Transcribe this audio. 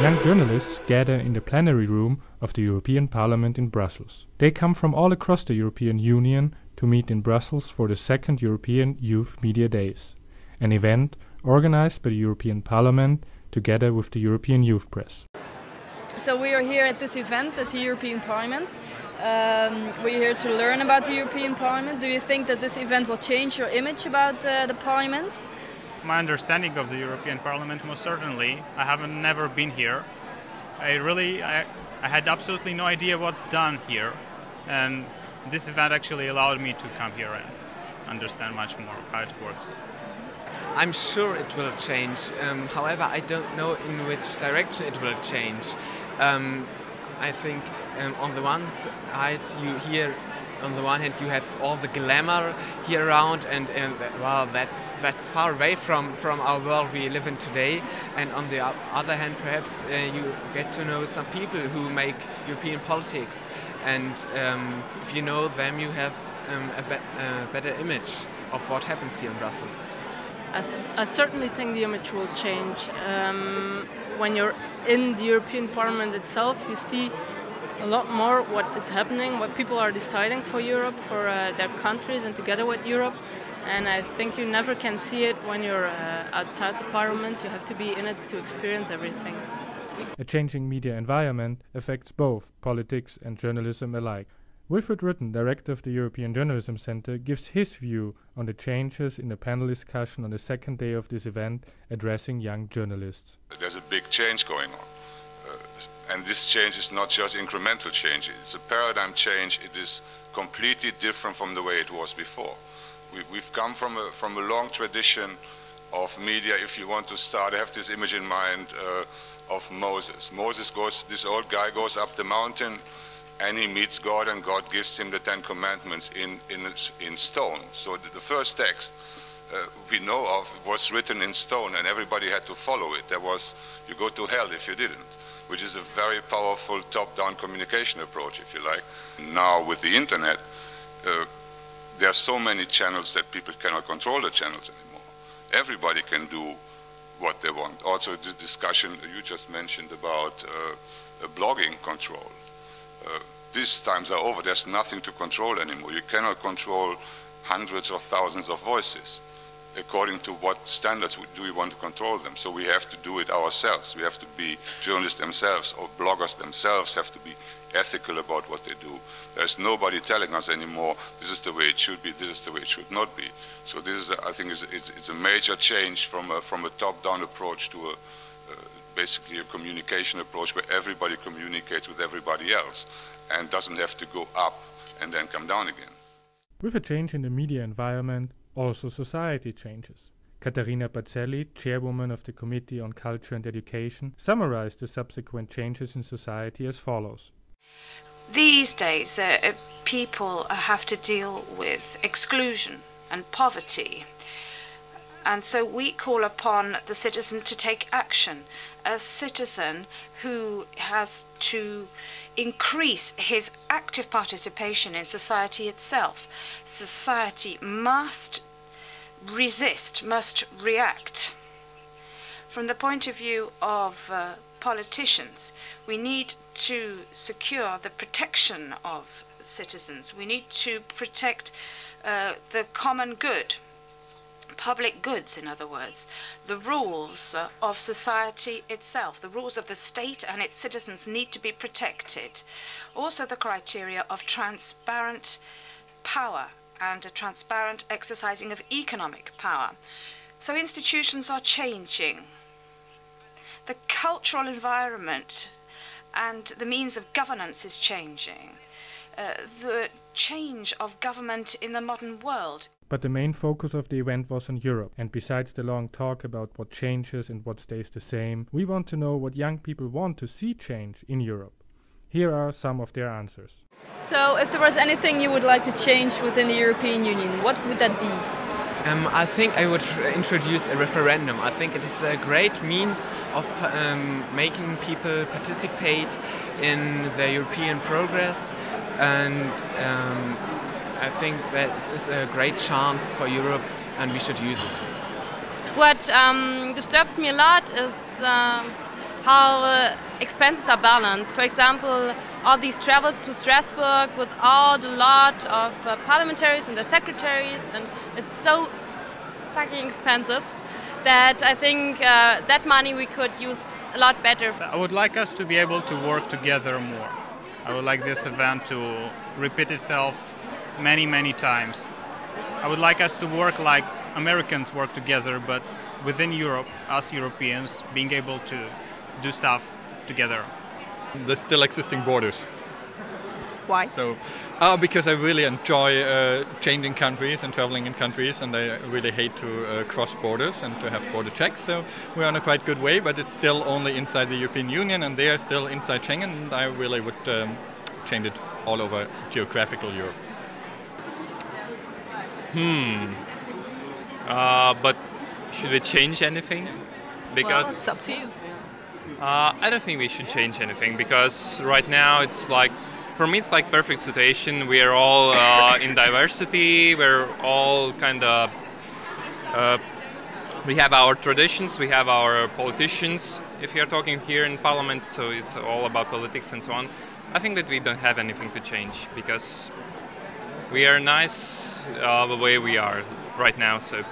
Young journalists gather in the plenary room of the European Parliament in Brussels. They come from all across the European Union to meet in Brussels for the second European Youth Media Days, an event organized by the European Parliament together with the European Youth Press. So we are here at this event at the European Parliament. We're here to learn about the European Parliament. Do you think that this event will change your image about the Parliament? My understanding of the European Parliament, most certainly. I haven't never been here. I had absolutely no idea what's done here, and this event actually allowed me to come here and understand much more of how it works. I'm sure it will change. However, I don't know in which direction it will change. I think on the one side on the one hand you have all the glamour here around, and well, that's far away from our world we live in today. And on the other hand, perhaps you get to know some people who make European politics, and if you know them, you have a better image of what happens here in Brussels. I certainly think the image will change. When you're in the European Parliament itself, you see a lot more what is happening, what people are deciding for Europe, for their countries and together with Europe. And I think you never can see it when you're outside the Parliament. You have to be in it to experience everything. A changing media environment affects both politics and journalism alike. Wilfried Rutten, director of the European Journalism Center, gives his view on the changes in the panel discussion on the second day of this event addressing young journalists. There's a big change going on. And this change is not just incremental change, it's a paradigm change. It is completely different from the way it was before. We've come from a long tradition of media. If you want to start, I have this image in mind of Moses. This old guy goes up the mountain and he meets God, and God gives him the Ten Commandments in stone. So the first text we know of was written in stone, and everybody had to follow it. There was, you go to hell if you didn't, which is a very powerful top-down communication approach, if you like. Now with the internet, there are so many channels that people cannot control the channels anymore. Everybody can do what they want. Also this discussion you just mentioned about blogging control. These times are over. There's nothing to control anymore. You cannot control hundreds of thousands of voices. According to what standards do we want to control them? So we have to do it ourselves. We have to be journalists themselves, or bloggers themselves have to be ethical about what they do. There's nobody telling us anymore, this is the way it should be, this is the way it should not be. So this is, I think, it's a major change from a top-down approach to basically a communication approach where everybody communicates with everybody else and doesn't have to go up and then come down again. With a change in the media environment, also society changes. Caterina Pazzelli, chairwoman of the Committee on Culture and Education, summarized the subsequent changes in society as follows. These days, people have to deal with exclusion and poverty. And so we call upon the citizen to take action. A citizen who has to increase his active participation in society itself. Society must resist, must react. From the point of view of politicians, we need to secure the protection of citizens. We need to protect the common good. Public goods, in other words, the rules of society itself, the rules of the state and its citizens need to be protected. Also the criteria of transparent power and a transparent exercising of economic power. So institutions are changing. The cultural environment and the means of governance is changing. The change of government in the modern world. But the main focus of the event was on Europe, and besides the long talk about what changes and what stays the same, we want to know what young people want to see change in Europe. Here are some of their answers. So if there was anything you would like to change within the European Union, what would that be? I think I would introduce a referendum. I think it is a great means of making people participate in the European progress, and I think that is a great chance for Europe and we should use it. What disturbs me a lot is how expenses are balanced. For example, all these travels to Strasbourg with all the lot of parliamentaries and the secretaries, and it's so fucking expensive that I think that money we could use a lot better. I would like us to be able to work together more. I would like this event to repeat itself many, many times. I would like us to work like Americans work together, but within Europe, us Europeans being able to do stuff together. The still existing borders. Why? So, because I really enjoy changing countries and traveling in countries, and I really hate to cross borders and to have border checks. So we're on a quite good way, but it's still only inside the European Union, and they are still inside Schengen, and I really would change it all over geographical Europe. But should we change anything? Because well, it's up to you. I don't think we should change anything, because right now it's like, for me it's like perfect situation. We are all in diversity, we're all kind of, we have our traditions, we have our politicians. If you're talking here in Parliament, so it's all about politics and so on. I think that we don't have anything to change, because we are nice the way we are right now. So